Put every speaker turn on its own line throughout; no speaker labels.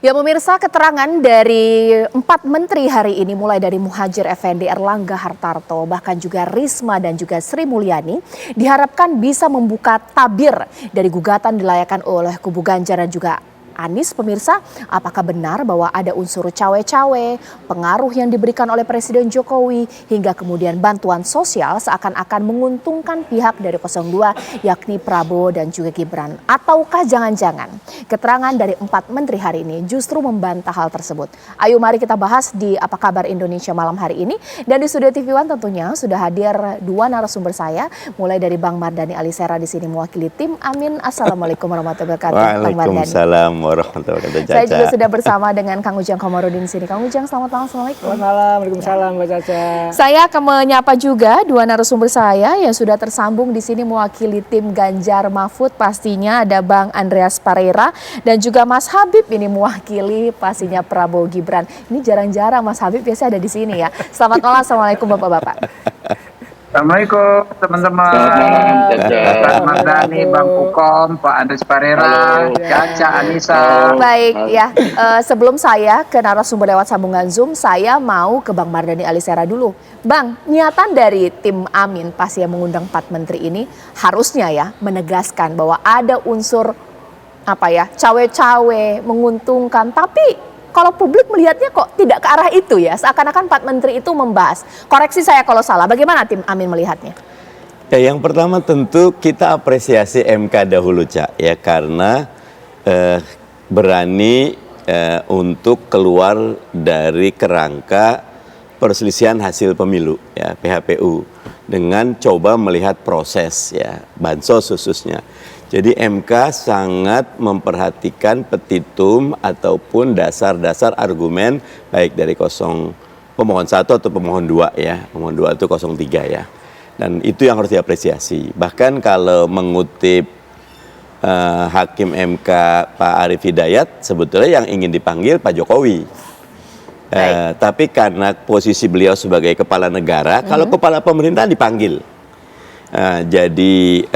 Ya pemirsa, keterangan dari 4 menteri hari ini mulai dari Muhadjir Effendi, Erlangga Hartarto, bahkan juga Risma dan juga Sri Mulyani diharapkan bisa membuka tabir dari gugatan dilayangkan oleh kubu Ganjar dan juga Anies. Pemirsa, apakah benar bahwa ada unsur cawe-cawe, pengaruh yang diberikan oleh Presiden Jokowi, hingga kemudian bantuan sosial seakan-akan menguntungkan pihak dari 02, yakni Prabowo dan juga Gibran? Ataukah jangan-jangan keterangan dari 4 menteri hari ini justru membantah hal tersebut? Ayo mari kita bahas di Apa Kabar Indonesia malam hari ini. Dan di studio TV One tentunya sudah hadir 2 narasumber saya, mulai dari Bang Mardhani Alisera di sini mewakili tim Amin. Assalamualaikum warahmatullahi wabarakatuh.
Waalaikumsalam warahmatullahi wabarakatuh.
Saya juga sudah bersama dengan Kang Ujang Komarudin di sini. Kang Ujang, selamat malam. Assalamualaikum.
Selamat malam, waalaikumsalam Mbak Caca.
Saya akan menyapa juga 2 narasumber saya yang sudah tersambung di sini mewakili tim Ganjar Mahfud. Pastinya ada Bang Andreas Pareira dan juga Mas Habib ini mewakili pastinya Prabowo Gibran. Ini jarang-jarang Mas Habib biasanya ada di sini ya. Selamat malam, assalamualaikum Bapak-bapak.
Assalamualaikum teman-teman. Bang Mardhani, Bang Kukom, Pak Andreas Pareira, Caca, Anissa.
Baik ya, sebelum saya ke narasumber lewat sambungan Zoom, saya mau ke Bang Mardhani Alisera dulu. Bang, niatan dari tim Amin pasti yang mengundang 4 menteri ini harusnya ya menegaskan bahwa ada unsur cawe-cawe, menguntungkan, tapi kalau publik melihatnya kok tidak ke arah itu ya, seakan-akan 4 menteri itu membahas. Koreksi saya kalau salah, bagaimana tim Amin melihatnya?
Ya, yang pertama tentu kita apresiasi MK dahulu, Cak, ya, karena berani untuk keluar dari kerangka perselisihan hasil pemilu, ya, PHPU, dengan coba melihat proses, ya, bansos khususnya. Jadi MK sangat memperhatikan petitum ataupun dasar-dasar argumen baik dari pemohon 1 atau pemohon 2 ya. Pemohon 2 itu 03 ya. Dan itu yang harus diapresiasi. Bahkan kalau mengutip Hakim MK Pak Arief Hidayat, sebetulnya yang ingin dipanggil Pak Jokowi. Tapi karena posisi beliau sebagai kepala negara, kalau kepala pemerintahan dipanggil. Jadi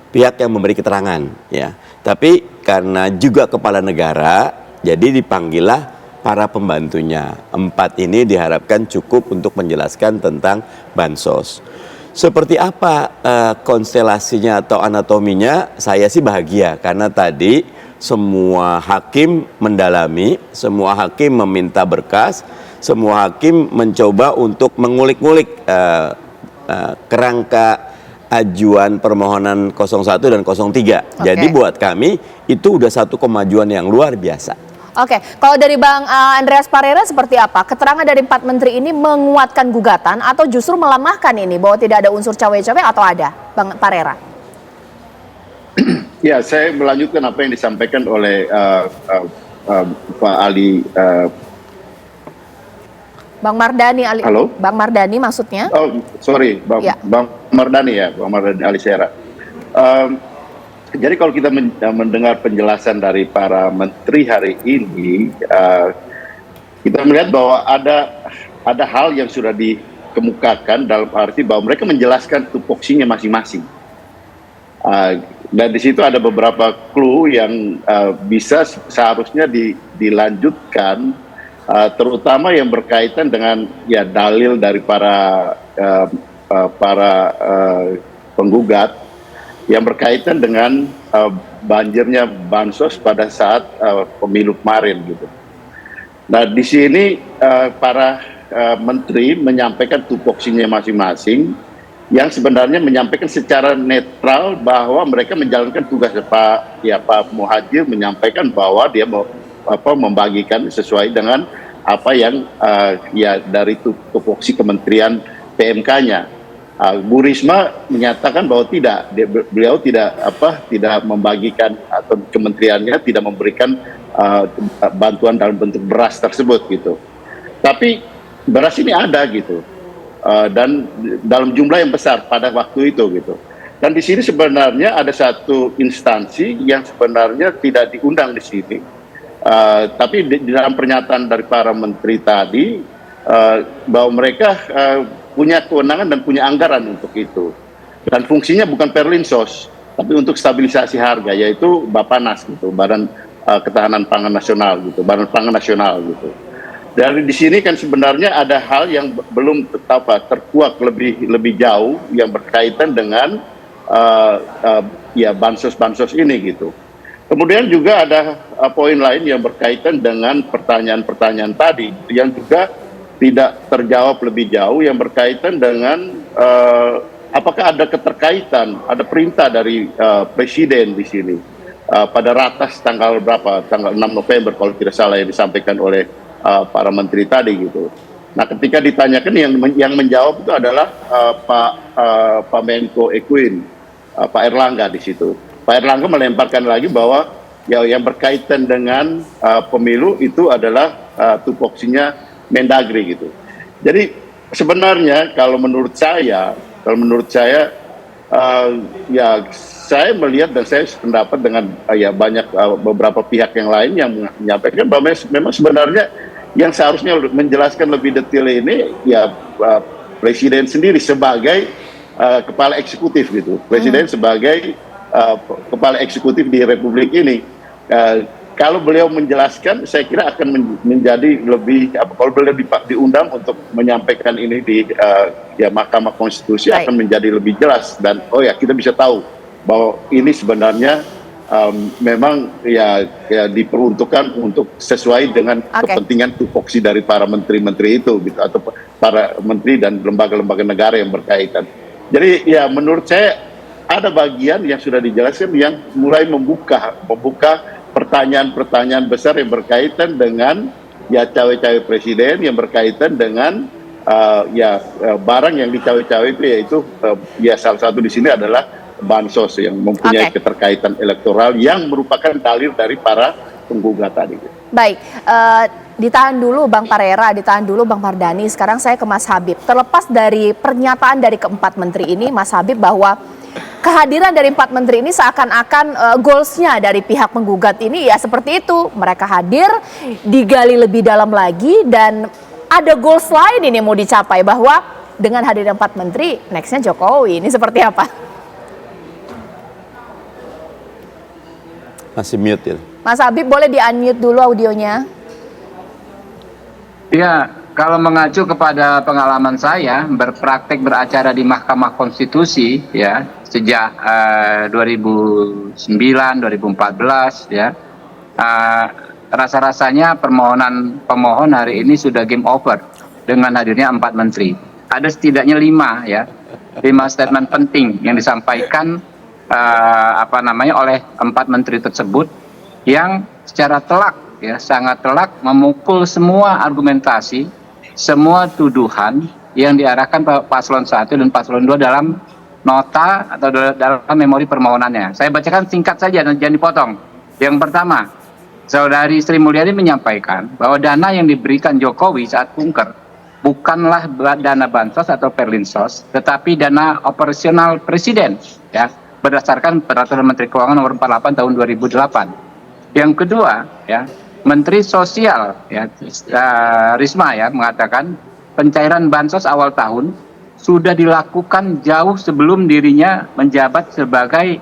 pihak yang memberi keterangan, ya. Tapi karena juga kepala negara, jadi dipanggillah para pembantunya. 4 ini diharapkan cukup untuk menjelaskan tentang bansos. Seperti apa konstelasinya atau anatominya? Saya sih bahagia karena tadi semua hakim mendalami, semua hakim meminta berkas, semua hakim mencoba untuk mengulik-ngulik kerangka ajuan permohonan 01 dan 03. Jadi buat kami itu udah satu kemajuan yang luar biasa.
Oke, kalau dari Bang Andreas Pareira seperti apa? Keterangan dari 4 menteri ini menguatkan gugatan atau justru melemahkan ini bahwa tidak ada unsur cawe-cawe atau ada, Bang Pareira?
Ya, saya melanjutkan apa yang disampaikan oleh Pak Ali.
Bang Mardhani,
Halo?
Bang Mardhani maksudnya?
Oh, sorry, Bang Mardhani ya, Bang Mardhani Alisera. Jadi kalau kita mendengar penjelasan dari para menteri hari ini, kita melihat bahwa ada hal yang sudah dikemukakan dalam arti bahwa mereka menjelaskan tupoksinya masing-masing. Dan di situ ada beberapa clue yang bisa seharusnya dilanjutkan, terutama yang berkaitan dengan ya dalil dari para penggugat yang berkaitan dengan banjirnya bansos pada saat pemilu kemarin gitu. Nah, di sini para menteri menyampaikan tupoksinya masing-masing yang sebenarnya menyampaikan secara netral bahwa mereka menjalankan tugas. Pak Muhadjir menyampaikan bahwa dia membagikan sesuai dengan apa yang ya dari tupoksi Kementerian PMK-nya. Bu Risma menyatakan bahwa tidak, beliau tidak membagikan atau kementeriannya tidak memberikan bantuan dalam bentuk beras tersebut gitu. Tapi beras ini ada gitu, dan dalam jumlah yang besar pada waktu itu gitu. Dan di sini sebenarnya ada satu instansi yang sebenarnya tidak diundang di sini. Tapi di dalam pernyataan dari para menteri tadi bahwa mereka punya kewenangan dan punya anggaran untuk itu. Dan fungsinya bukan Perlinsos, tapi untuk stabilisasi harga, yaitu Bappenas gitu, Badan ketahanan pangan nasional gitu, badan pangan nasional gitu. Dari di sini kan sebenarnya ada hal yang belum terkuak lebih jauh yang berkaitan dengan ya bansos ini gitu. Kemudian juga ada poin lain yang berkaitan dengan pertanyaan-pertanyaan tadi yang juga tidak terjawab lebih jauh yang berkaitan dengan apakah ada keterkaitan, ada perintah dari presiden di sini pada ratas tanggal berapa? Tanggal 6 November kalau tidak salah yang disampaikan oleh para menteri tadi gitu. Nah, ketika ditanyakan yang menjawab itu adalah Pak Menko Equin, Pak Erlangga di situ. Pak Erlangga melemparkan lagi bahwa ya yang berkaitan dengan pemilu itu adalah tupoksinya Mendagri gitu. Jadi sebenarnya kalau menurut saya ya saya melihat dan saya sependapat dengan ya banyak beberapa pihak yang lain yang menyampaikan bahwa memang sebenarnya yang seharusnya menjelaskan lebih detail ini ya presiden sendiri sebagai kepala eksekutif gitu. Presiden sebagai kepala eksekutif di Republik ini. Kalau beliau menjelaskan, saya kira akan menjadi lebih kalau beliau diundang untuk menyampaikan ini di ya Mahkamah Konstitusi akan menjadi lebih jelas dan kita bisa tahu bahwa ini sebenarnya memang ya diperuntukkan untuk sesuai dengan kepentingan tupoksi dari para menteri-menteri itu gitu atau para menteri dan lembaga-lembaga negara yang berkaitan. Jadi ya menurut saya ada bagian yang sudah dijelaskan yang mulai membuka pertanyaan-pertanyaan besar yang berkaitan dengan ya cawe-cawe presiden, yang berkaitan dengan barang yang dicawe-cawe itu yaitu ya salah satu di sini adalah bansos yang mempunyai keterkaitan elektoral yang merupakan dalil dari para penggugat tadi.
Baik, ditahan dulu Bang Parera, ditahan dulu Bang Mardhani. Sekarang saya ke Mas Habib. Terlepas dari pernyataan dari keempat menteri ini, Mas Habib, bahwa kehadiran dari empat menteri ini seakan-akan goalsnya dari pihak penggugat ini ya seperti itu. Mereka hadir, digali lebih dalam lagi, dan ada goals lain ini mau dicapai, bahwa dengan hadirnya empat menteri, nextnya Jokowi. Ini seperti apa?
Masih mute ya.
Mas Habib boleh di-unmute dulu audionya.
Ya, kalau mengacu kepada pengalaman saya berpraktek beracara di Mahkamah Konstitusi ya sejak 2009, 2014 ya, rasa-rasanya pemohon hari ini sudah game over dengan hadirnya empat menteri. Ada setidaknya 5 statement penting yang disampaikan oleh empat menteri tersebut yang secara telak sangat telak memukul semua argumentasi, semua tuduhan yang diarahkan paslon 1 dan paslon 2 dalam nota atau dalam memori permohonannya. Saya bacakan singkat saja dan jangan dipotong. Yang pertama, Saudari Sri Mulyani menyampaikan bahwa dana yang diberikan Jokowi saat kunker bukanlah dana bansos atau perlinsos, tetapi dana operasional presiden ya, berdasarkan peraturan Menteri Keuangan nomor 48 tahun 2008. Yang kedua, Menteri Sosial Risma mengatakan pencairan bansos awal tahun sudah dilakukan jauh sebelum dirinya menjabat sebagai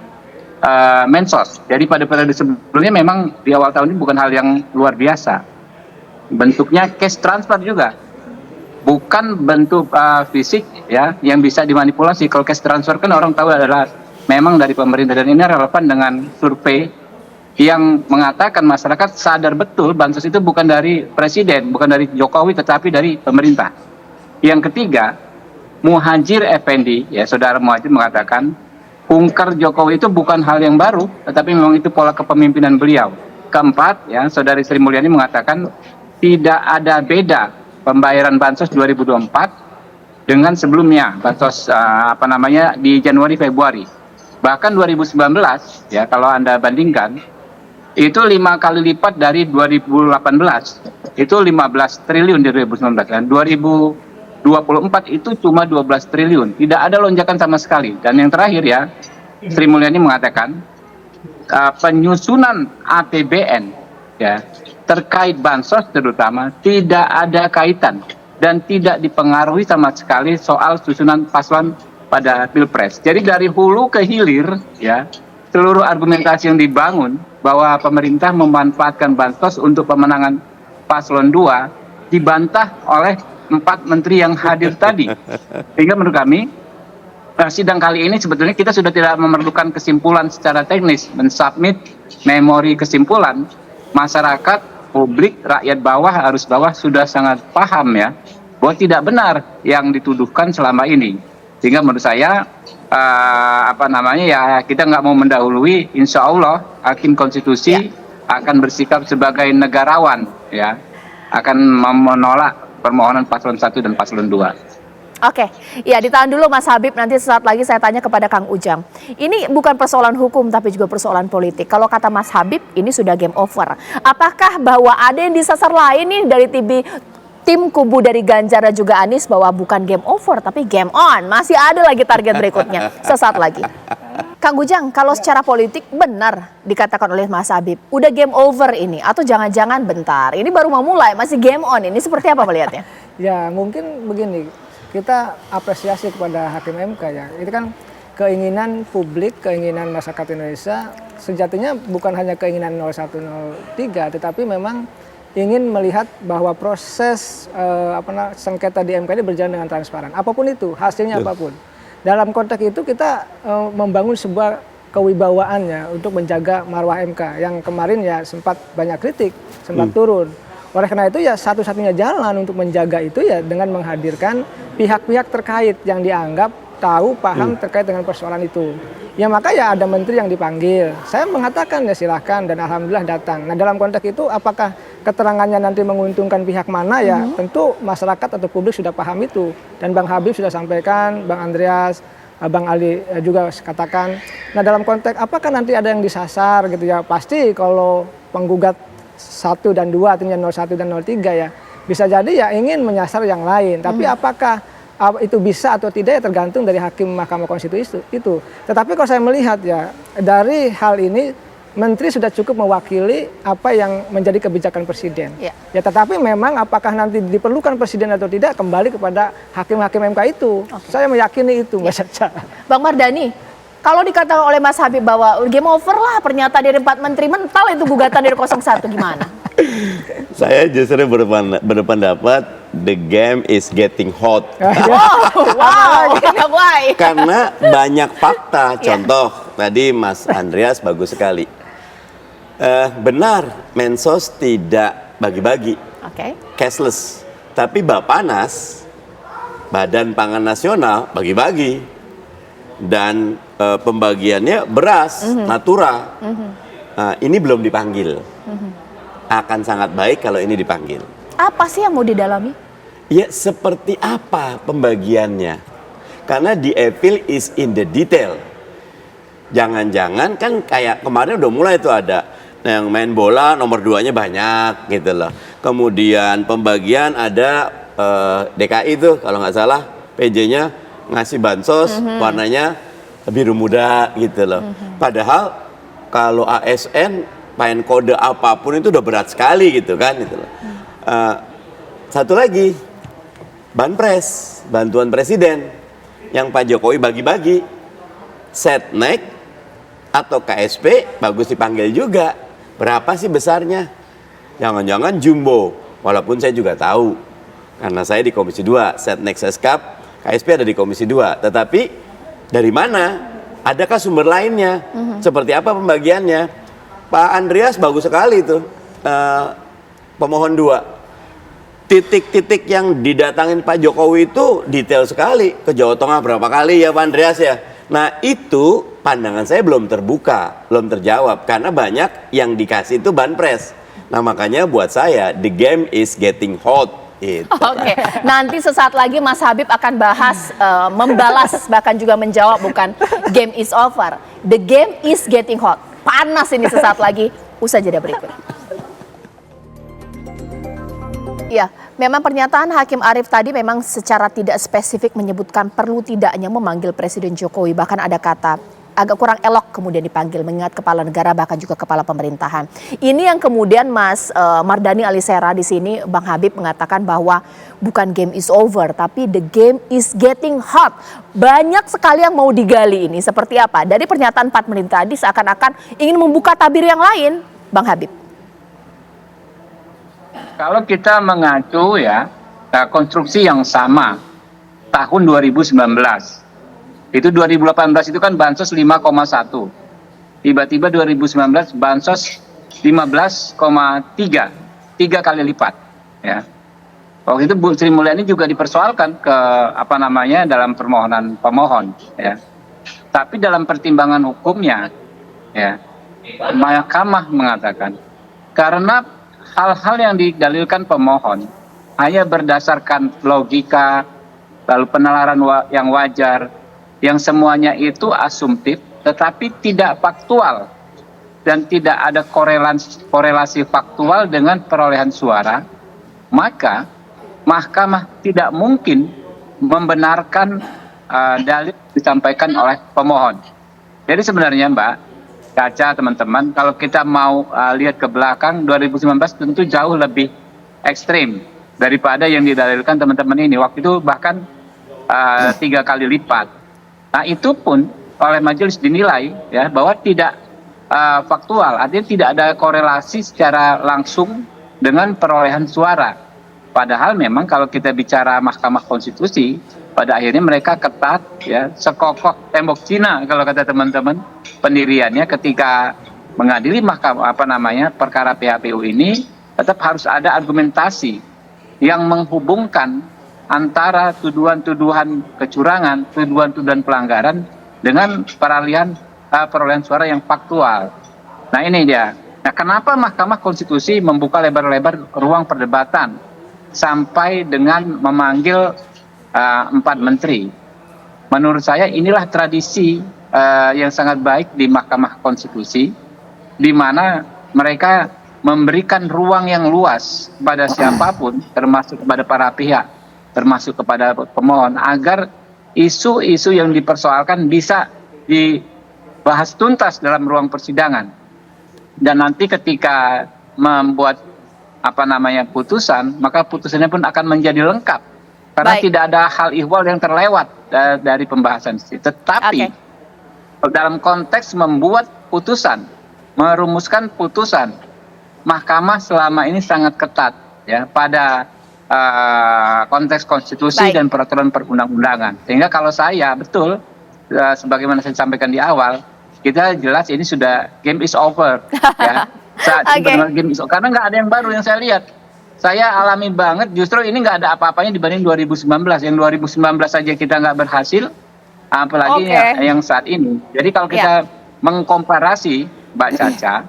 Mensos. Jadi pada periode sebelumnya memang di awal tahun ini bukan hal yang luar biasa. Bentuknya cash transfer juga, bukan bentuk fisik yang bisa dimanipulasi. Kalau cash transfer kan orang tahu adalah memang dari pemerintah, dan ini relevan dengan survei yang mengatakan masyarakat sadar betul bansos itu bukan dari presiden, bukan dari Jokowi, tetapi dari pemerintah. Yang ketiga, Muhadjir Effendi, saudara Muhadjir mengatakan kunker Jokowi itu bukan hal yang baru, tetapi memang itu pola kepemimpinan beliau. Keempat, Saudari Sri Mulyani mengatakan tidak ada beda pembayaran bansos 2024 dengan sebelumnya, bansos di Januari Februari. Bahkan 2019 kalau Anda bandingkan itu 5 kali lipat dari 2018, itu 15 triliun di 2019, dan 2024 itu cuma 12 triliun, tidak ada lonjakan sama sekali. Dan yang terakhir Sri Mulyani mengatakan penyusunan APBN terkait bansos terutama tidak ada kaitan dan tidak dipengaruhi sama sekali soal susunan paslon pada Pilpres. Jadi dari hulu ke hilir seluruh argumentasi yang dibangun bahwa pemerintah memanfaatkan bansos untuk pemenangan paslon 2 dibantah oleh 4 menteri yang hadir tadi. Sehingga menurut kami sidang kali ini sebetulnya kita sudah tidak memerlukan kesimpulan secara teknis, mensubmit memori kesimpulan. Masyarakat, publik, rakyat bawah sudah sangat paham ya bahwa tidak benar yang dituduhkan selama ini. Sehingga menurut saya kita nggak mau mendahului, insya Allah hakim konstitusi akan bersikap sebagai negarawan ya, akan menolak permohonan paslon 1 dan paslon 2.
Oke, ya ditahan dulu Mas Habib, nanti sesaat lagi saya tanya kepada Kang Ujang. Ini bukan persoalan hukum tapi juga persoalan politik. Kalau kata Mas Habib ini sudah game over. Apakah bahwa ada yang disasar lain nih dari tim kubu dari Ganjar dan juga Anies bahwa bukan game over tapi game on? Masih ada lagi target berikutnya, sesaat lagi. Kang Ujang, kalau secara politik benar dikatakan oleh Mas Habib, udah game over ini atau jangan-jangan bentar, ini baru mau mulai, masih game on, ini seperti apa melihatnya?
Ya mungkin begini, kita apresiasi kepada Hakim MK ya. Itu kan keinginan publik, keinginan masyarakat Indonesia sejatinya bukan hanya keinginan 0103, tetapi memang ingin melihat bahwa proses sengketa di MK ini berjalan dengan transparan. Apapun itu, hasilnya apapun. Dalam konteks itu kita membangun sebuah kewibawaannya untuk menjaga marwah MK yang kemarin ya sempat banyak kritik, sempat turun. Oleh karena itu ya satu-satunya jalan untuk menjaga itu ya dengan menghadirkan pihak-pihak terkait yang dianggap tahu, paham terkait dengan persoalan itu. Ya maka ya ada menteri yang dipanggil. Saya mengatakan ya silahkan dan alhamdulillah datang. Nah dalam konteks itu apakah keterangannya nanti menguntungkan pihak mana ya tentu masyarakat atau publik sudah paham itu. Dan Bang Habib sudah sampaikan, Bang Andreas, Bang Ali juga katakan. Nah dalam konteks apakah nanti ada yang disasar gitu ya. Pasti kalau penggugat 1 dan 2 artinya 01 dan 03 ya bisa jadi ya ingin menyasar yang lain. Tapi apakah itu bisa atau tidak ya tergantung dari hakim Mahkamah Konstitusi itu. Tetapi kalau saya melihat ya dari hal ini menteri sudah cukup mewakili apa yang menjadi kebijakan presiden. Ya tetapi memang apakah nanti diperlukan presiden atau tidak kembali kepada hakim-hakim MK itu. Saya meyakini itu Mbak Caca.
Bang Mardhani, kalau dikatakan oleh Mas Habib bahwa game over lah pernyataan dari 4 menteri, mental itu gugatan dari 01 gimana?
Saya justru berpendapat the game is getting hot.
Wow, why?
Karena banyak fakta. Contoh tadi Mas Andreas bagus sekali. Benar, Mensos tidak bagi-bagi, cashless. Tapi Bappenas, Badan Pangan Nasional, bagi-bagi. Dan pembagiannya beras, natura. Ini belum dipanggil. Akan sangat baik kalau ini dipanggil.
Apa sih yang mau didalami?
Ya seperti apa pembagiannya. Karena the evil is in the detail. Jangan-jangan kan kayak kemarin udah mulai tuh ada yang main bola nomor 2-nya banyak gitu loh. Kemudian pembagian ada DKI tuh kalau nggak salah PJ-nya ngasih bansos warnanya biru muda gitu loh. Padahal kalau ASN main kode apapun itu udah berat sekali gitu kan gitu loh. Satu lagi Banpres, bantuan presiden yang Pak Jokowi bagi-bagi, Setnek atau KSP bagus dipanggil juga. Berapa sih besarnya? Jangan-jangan jumbo, walaupun saya juga tahu karena saya di Komisi 2, Setnek Seskap, KSP ada di Komisi 2. Tetapi dari mana? Adakah sumber lainnya? Seperti apa pembagiannya? Pak Andreas bagus sekali tuh, pemohon 2. Titik-titik yang didatangin Pak Jokowi itu detail sekali. Ke Jawa Tengah berapa kali ya Pak Andreas ya? Nah itu pandangan saya belum terbuka, belum terjawab. Karena banyak yang dikasih itu Banpres. Nah makanya buat saya, the game is getting hot.
Oke, nanti sesaat lagi Mas Habib akan bahas, membalas, bahkan juga menjawab bukan game is over. The game is getting hot. Panas ini sesaat lagi, usai jeda berikut. Ya, memang pernyataan Hakim Arief tadi memang secara tidak spesifik menyebutkan perlu tidaknya memanggil Presiden Jokowi. Bahkan ada kata agak kurang elok kemudian dipanggil mengingat kepala negara bahkan juga kepala pemerintahan. Ini yang kemudian Mas Mardhani Alisera di sini Bang Habib mengatakan bahwa bukan game is over tapi the game is getting hot. Banyak sekali yang mau digali ini. Seperti apa? Dari pernyataan 4 menit tadi seakan-akan ingin membuka tabir yang lain, Bang Habib.
Kalau kita mengacu ya konstruksi yang sama tahun 2019. Itu 2018 itu kan bansos 5,1. Tiba-tiba 2019 bansos 15,3. 3 kali lipat ya. Waktu itu Bu Sri Mulyani juga dipersoalkan ke dalam permohonan pemohon ya. Tapi dalam pertimbangan hukumnya ya, Mahkamah mengatakan karena hal-hal yang didalilkan pemohon hanya berdasarkan logika, lalu penalaran yang wajar, yang semuanya itu asumtif, tetapi tidak faktual dan tidak ada korelasi faktual dengan perolehan suara, maka Mahkamah tidak mungkin membenarkan dalil disampaikan oleh pemohon. Jadi sebenarnya Mbak Caca, teman-teman, kalau kita mau lihat ke belakang, 2019 tentu jauh lebih ekstrim daripada yang didalilkan teman-teman ini. Waktu itu bahkan 3 kali lipat. Nah itu pun oleh majelis dinilai ya bahwa tidak faktual, artinya tidak ada korelasi secara langsung dengan perolehan suara. Padahal memang kalau kita bicara Mahkamah Konstitusi, pada akhirnya mereka ketat ya, sekokok tembok Cina kalau kata teman-teman pendiriannya ketika mengadili perkara PHPU ini tetap harus ada argumentasi yang menghubungkan antara tuduhan-tuduhan kecurangan, tuduhan-tuduhan pelanggaran dengan perolehan suara yang faktual. Nah ini dia. Nah kenapa Mahkamah Konstitusi membuka lebar-lebar ruang perdebatan sampai dengan memanggil 4 menteri? Menurut saya inilah tradisi yang sangat baik di Mahkamah Konstitusi, di mana mereka memberikan ruang yang luas pada siapapun, termasuk kepada para pihak, termasuk kepada pemohon, agar isu-isu yang dipersoalkan bisa dibahas tuntas dalam ruang persidangan. Dan nanti ketika membuat putusan, maka putusannya pun akan menjadi lengkap. Karena tidak ada hal ihwal yang terlewat dari pembahasan itu. Tetapi dalam konteks membuat putusan, merumuskan putusan, Mahkamah selama ini sangat ketat ya pada konteks konstitusi dan peraturan perundang-undangan. Sehingga kalau saya betul sebagaimana saya sampaikan di awal, kita jelas ini sudah game is over ya. Game is over. Karena nggak ada yang baru yang saya lihat. Saya alami banget, justru ini nggak ada apa-apanya dibanding 2019. Yang 2019 saja kita nggak berhasil, apalagi yang saat ini. Jadi kalau kita mengkomparasi, Mbak Caca,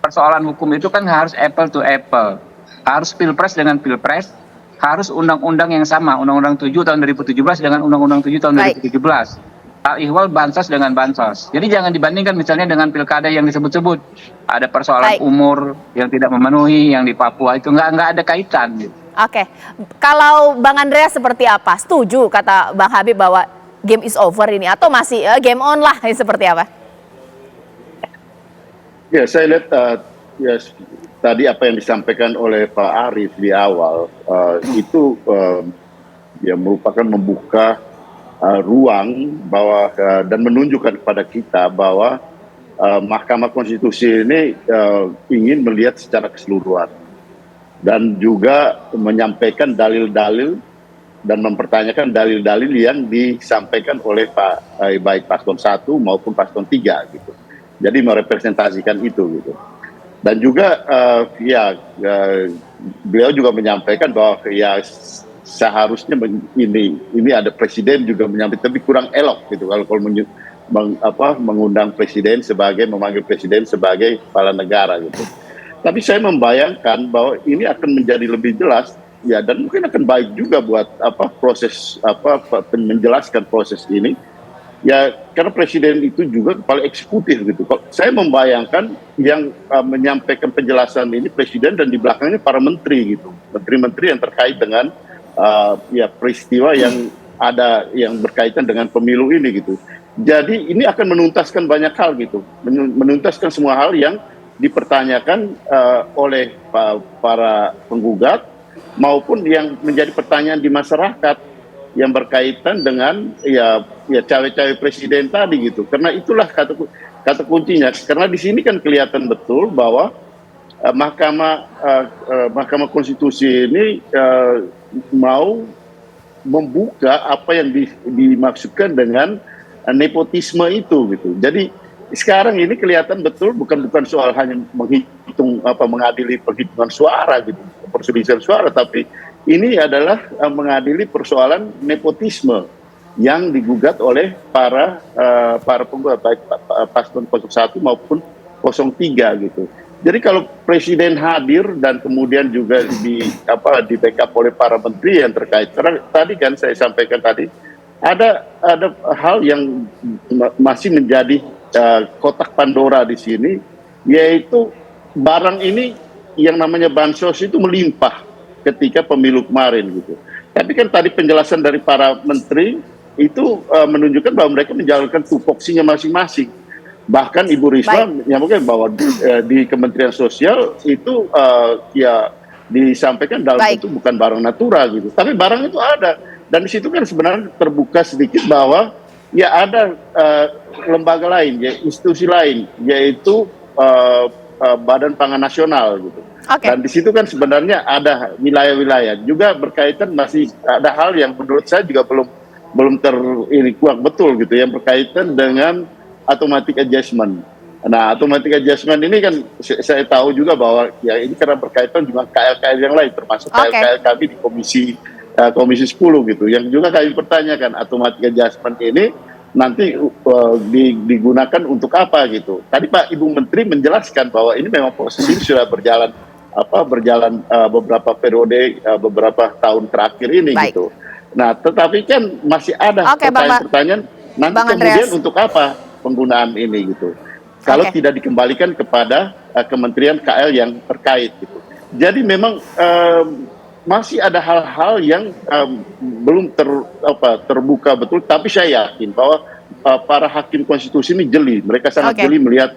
persoalan hukum itu kan harus apple to apple. Harus pilpres dengan pilpres, harus undang-undang yang sama, Undang-Undang 7 tahun 2017 dengan Undang-Undang 7 tahun 2017. Hal ihwal bansos dengan bansos. Jadi jangan dibandingkan misalnya dengan pilkada yang disebut-sebut. Ada persoalan umur yang tidak memenuhi, yang di Papua itu nggak ada kaitan. Gitu.
Oke, kalau Bang Andreas seperti apa? Setuju kata Bang Habib bahwa game is over ini atau masih game on lah, seperti apa?
Ya saya lihat tadi apa yang disampaikan oleh Pak Arief di awal itu merupakan membuka ruang bahwa dan menunjukkan kepada kita bahwa Mahkamah Konstitusi ini ingin melihat secara keseluruhan dan juga menyampaikan dalil-dalil dan mempertanyakan dalil-dalil yang disampaikan oleh baik paslon 1 maupun paslon 3 gitu. Jadi merepresentasikan itu gitu. Dan juga beliau juga menyampaikan bahwa seharusnya ini ada presiden juga menyampaikan, tapi kurang elok gitu kalau mengundang presiden memanggil presiden sebagai kepala negara gitu. Tapi saya membayangkan bahwa ini akan menjadi lebih jelas ya, dan mungkin akan baik juga buat proses menjelaskan proses ini ya, karena presiden itu juga kepala eksekutif gitu. Saya membayangkan yang menyampaikan penjelasan ini presiden dan di belakangnya para menteri gitu, menteri-menteri yang terkait dengan peristiwa yang ada yang berkaitan dengan pemilu ini gitu. Jadi ini akan menuntaskan banyak hal gitu, menuntaskan semua hal yang dipertanyakan oleh para penggugat maupun yang menjadi pertanyaan di masyarakat yang berkaitan dengan ya cawe-cawe presiden tadi gitu. Karena itulah kata kuncinya. Karena di sini kan kelihatan betul bahwa Mahkamah Konstitusi ini mau membuka apa yang dimaksudkan dengan nepotisme itu gitu. Jadi sekarang ini kelihatan betul bukan soal hanya mengadili penghitungan suara gitu, perselisihan suara, tapi ini adalah mengadili persoalan nepotisme yang digugat oleh para penggugat baik paslon 01 maupun 03 gitu. Jadi kalau presiden hadir dan kemudian juga di backup oleh para menteri yang terkait, karena tadi kan saya sampaikan tadi ada hal yang masih menjadi kotak Pandora di sini, yaitu barang ini yang namanya bansos itu melimpah ketika pemilu kemarin gitu. Tapi kan tadi penjelasan dari para menteri itu menunjukkan bahwa mereka menjalankan tupoksinya masing-masing. Bahkan Ibu Risma menyampaikan bahwa di Kementerian Sosial itu ya disampaikan dalam bentuk bukan barang natural gitu, tapi barang itu ada. Dan di situ kan sebenarnya terbuka sedikit bahwa ya ada lembaga lain, ya institusi lain, yaitu Badan Pangan Nasional gitu. Dan di situ kan sebenarnya ada wilayah-wilayah juga berkaitan, masih ada hal yang menurut saya juga belum kuat betul gitu, yang berkaitan dengan automatic adjustment. Nah, automatic adjustment ini kan saya tahu juga bahwa ya ini karena berkaitan dengan KL-KL yang lain, termasuk KL-KL kami di Komisi 10 gitu, yang juga kami pertanyakan automatic adjustment ini nanti digunakan untuk apa gitu. Tadi Pak Ibu Menteri menjelaskan bahwa ini memang proses ini sudah berjalan beberapa periode, beberapa tahun terakhir ini gitu. Nah, tetapi kan masih ada pertanyaan-pertanyaan nanti kemudian untuk apa penggunaan ini gitu. Kalau tidak dikembalikan kepada Kementerian KL yang terkait gitu. Jadi memang masih ada hal-hal yang belum terbuka betul, tapi saya yakin bahwa para hakim konstitusi ini jeli, mereka sangat jeli melihat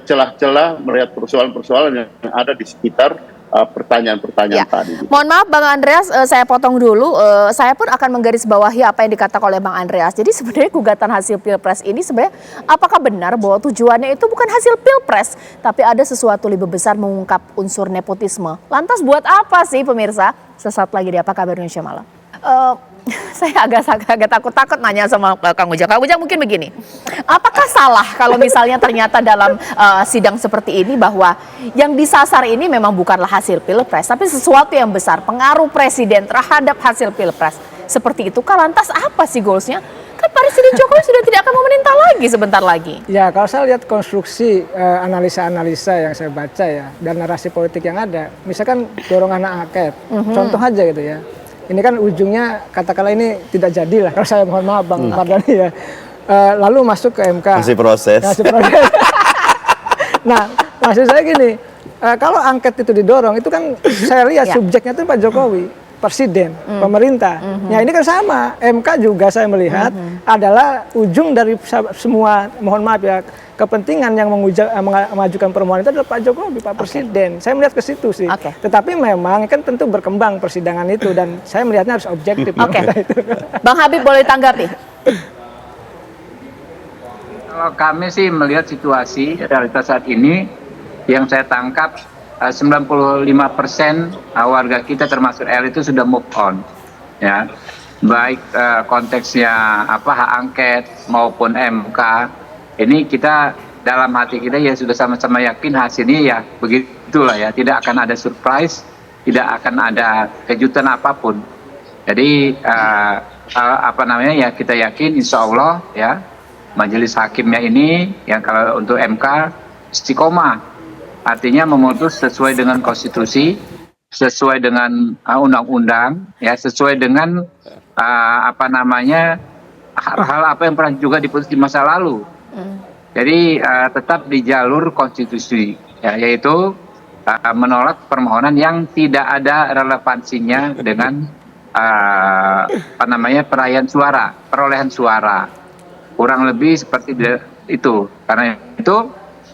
celah-celah, melihat persoalan-persoalan yang ada di sekitar pertanyaan-pertanyaan tadi.
Mohon maaf Bang Andreas, saya potong dulu. Saya pun akan menggarisbawahi apa yang dikatakan oleh Bang Andreas. Jadi sebenarnya gugatan hasil Pilpres ini sebenarnya apakah benar bahwa tujuannya itu bukan hasil Pilpres, tapi ada sesuatu lebih besar mengungkap unsur nepotisme. Lantas buat apa sih pemirsa? Sesaat lagi di Apa Kabar Indonesia Malam. Saya agak takut-takut nanya sama Kang Ujang. Kang Ujang mungkin begini, apakah salah kalau misalnya ternyata dalam sidang seperti ini bahwa yang disasar ini memang bukanlah hasil Pilpres, tapi sesuatu yang besar, pengaruh presiden terhadap hasil Pilpres. Seperti itu, lantas apa sih goalsnya? Kan Presiden Jokowi sudah tidak akan memerintah lagi sebentar lagi.
Ya, kalau saya lihat konstruksi analisa-analisa yang saya baca ya, dan narasi politik yang ada, misalkan dorongan hak angket, contoh aja gitu ya. Ini kan ujungnya katakanlah ini tidak jadilah, kalau saya mohon maaf Bang Mardhani ya. Lalu masuk ke MK.
Masih proses.
Nah, maksud saya gini, kalau angket itu didorong, itu kan saya lihat subjeknya itu Pak Jokowi, Presiden, pemerintah. Ya ini kan sama, MK juga saya melihat adalah ujung dari semua, mohon maaf ya, kepentingan yang mengajukan permohonan itu adalah Pak Jokowi, Pak Presiden. Saya melihat ke situ sih. Tetapi memang kan tentu berkembang persidangan itu dan saya melihatnya harus objektif.
Bang Habib boleh tanggapi?
Kalau kami sih melihat situasi realitas saat ini, yang saya tangkap 95% warga kita termasuk elit itu sudah move on, ya, baik konteksnya hak angket maupun MK. Ini kita dalam hati kita ya sudah sama-sama yakin hasilnya ya begitulah ya, tidak akan ada surprise, tidak akan ada kejutan apapun. Jadi ya kita yakin insya Allah ya majelis hakimnya ini yang kalau untuk MK istiqomah, artinya memutus sesuai dengan konstitusi, sesuai dengan undang-undang, ya sesuai dengan hal-hal apa yang pernah juga diputus di masa lalu. Jadi tetap di jalur konstitusi, ya, yaitu menolak permohonan yang tidak ada relevansinya dengan perolehan suara. Kurang lebih seperti itu. Karena itu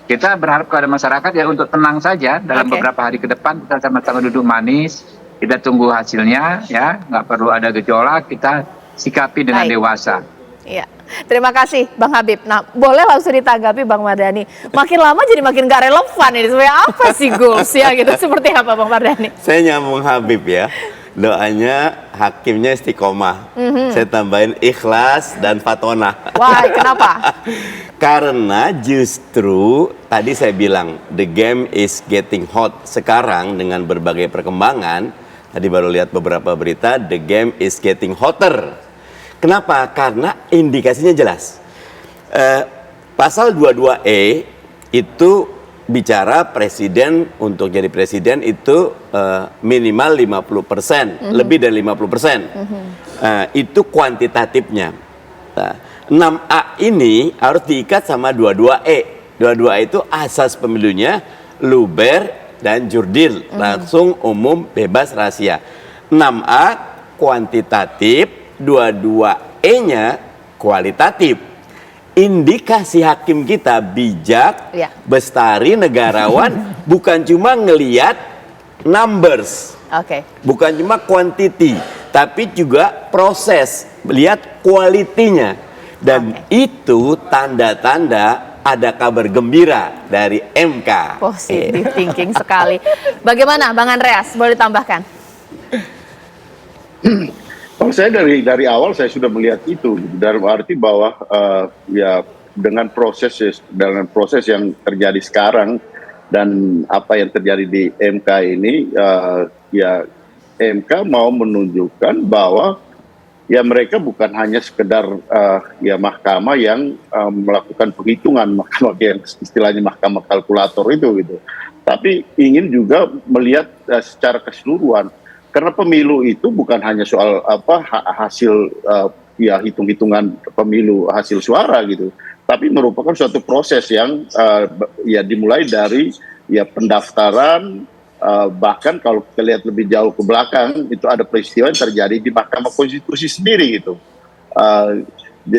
kita berharap kepada masyarakat ya untuk tenang saja dalam
Oke.
beberapa hari ke depan, kita sama-sama duduk manis, kita tunggu hasilnya ya, nggak perlu ada gejolak, kita sikapi dengan
Baik.
dewasa.
Iya, terima kasih Bang Habib. Nah, boleh langsung ditanggapi Bang Mardhani. Makin lama jadi makin gak relevan ini. Sebenarnya apa sih goals ya gitu? Seperti apa Bang Mardhani?
Saya nyambung Habib ya. Doanya hakimnya istiqomah. Saya tambahin ikhlas dan fatona.
Wah, kenapa?
Karena justru tadi saya bilang the game is getting hot. Sekarang dengan berbagai perkembangan, tadi baru lihat beberapa berita, the game is getting hotter. Kenapa? Karena indikasinya jelas. Pasal 22E itu bicara presiden untuk jadi presiden itu minimal 50%, lebih dari 50%. Itu kuantitatifnya. Nah, 6A ini harus diikat sama 22E. 22E itu asas pemilunya luber dan jurdil, langsung umum bebas rahasia. 6A kuantitatif, 22E-nya kualitatif. Indikasi hakim kita bijak,
Ya.
bestari, negarawan, bukan cuma ngeliat numbers,
Oke.
bukan cuma quantity, tapi juga proses, lihat kualitinya. Dan itu tanda-tanda ada kabar gembira dari MK.
Positive thinking sekali. Bagaimana Bang Andreas? Boleh ditambahkan?
Kalau saya dari awal saya sudah melihat itu, dalam arti bahwa ya dengan proses yang terjadi sekarang dan apa yang terjadi di MK ini, ya MK mau menunjukkan bahwa ya mereka bukan hanya sekedar ya mahkamah yang melakukan penghitungan, mahkamah yang istilahnya mahkamah kalkulator itu gitu, tapi ingin juga melihat secara keseluruhan. Karena pemilu itu bukan hanya soal hasil ya hitung-hitungan pemilu hasil suara gitu, tapi merupakan suatu proses yang ya dimulai dari ya pendaftaran, bahkan kalau kita lihat lebih jauh ke belakang itu ada peristiwa yang terjadi di Mahkamah Konstitusi sendiri gitu.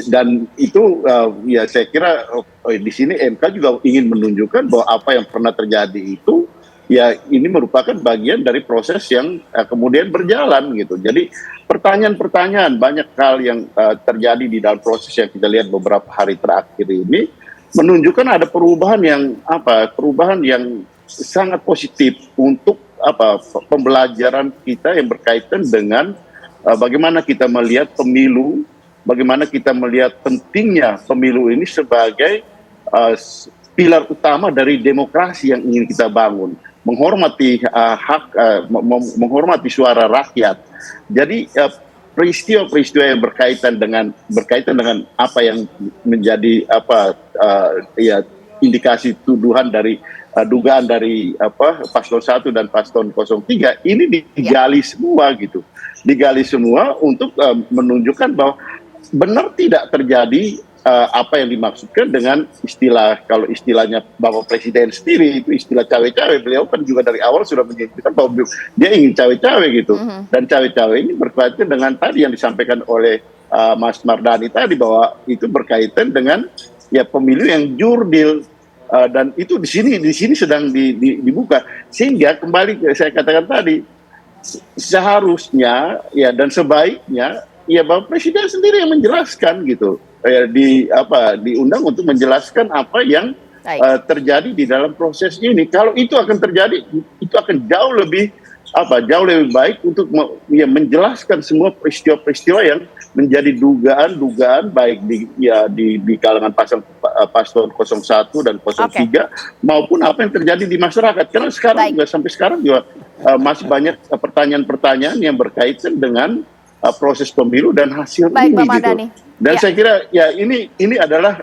Dan itu ya saya kira di sini MK juga ingin menunjukkan bahwa apa yang pernah terjadi itu ya ini merupakan bagian dari proses yang kemudian berjalan gitu. Jadi pertanyaan-pertanyaan banyak hal yang terjadi di dalam proses yang kita lihat beberapa hari terakhir ini menunjukkan ada perubahan yang sangat positif untuk pembelajaran kita yang berkaitan dengan bagaimana kita melihat pemilu, bagaimana kita melihat pentingnya pemilu ini sebagai pilar utama dari demokrasi yang ingin kita bangun. Menghormati menghormati suara rakyat. Jadi peristiwa-peristiwa yang berkaitan dengan apa yang menjadi ya indikasi tuduhan dari dugaan dari paslon 1 dan paslon 03 ini digali semua gitu. Digali semua untuk menunjukkan bahwa benar tidak terjadi apa yang dimaksudkan dengan kalau istilahnya Bapak Presiden sendiri itu istilah cawe-cawe. Beliau kan juga dari awal sudah menyebutkan bahwa dia ingin cawe-cawe gitu. Dan cawe-cawe ini berkaitan dengan tadi yang disampaikan oleh Mas Mardhani tadi, bahwa itu berkaitan dengan ya pemilu yang jurdil, dan itu di sini sedang dibuka, sehingga kembali saya katakan tadi seharusnya ya dan sebaiknya ya Bapak Presiden sendiri yang menjelaskan gitu. Diundang untuk menjelaskan apa yang terjadi di dalam proses ini. Kalau itu akan terjadi, itu akan jauh lebih baik untuk menjelaskan semua peristiwa-peristiwa yang menjadi dugaan baik di kalangan paslon 01 dan 03 maupun apa yang terjadi di masyarakat. Karena sekarang juga sampai sekarang juga masih banyak pertanyaan-pertanyaan yang berkaitan dengan proses pemilu dan hasil ini gitu. Dan saya kira ya ini adalah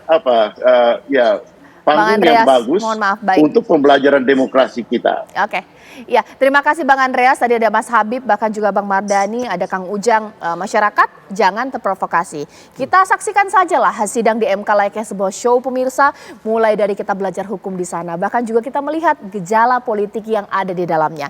panggung yang bagus untuk pembelajaran demokrasi kita.
Oke. Ya, terima kasih Bang Andreas. Tadi ada Mas Habib, bahkan juga Bang Mardhani, ada Kang Ujang. Masyarakat jangan terprovokasi. Kita saksikan sajalah sidang di MK layaknya sebuah show pemirsa. Mulai dari kita belajar hukum di sana, bahkan juga kita melihat gejala politik yang ada di dalamnya.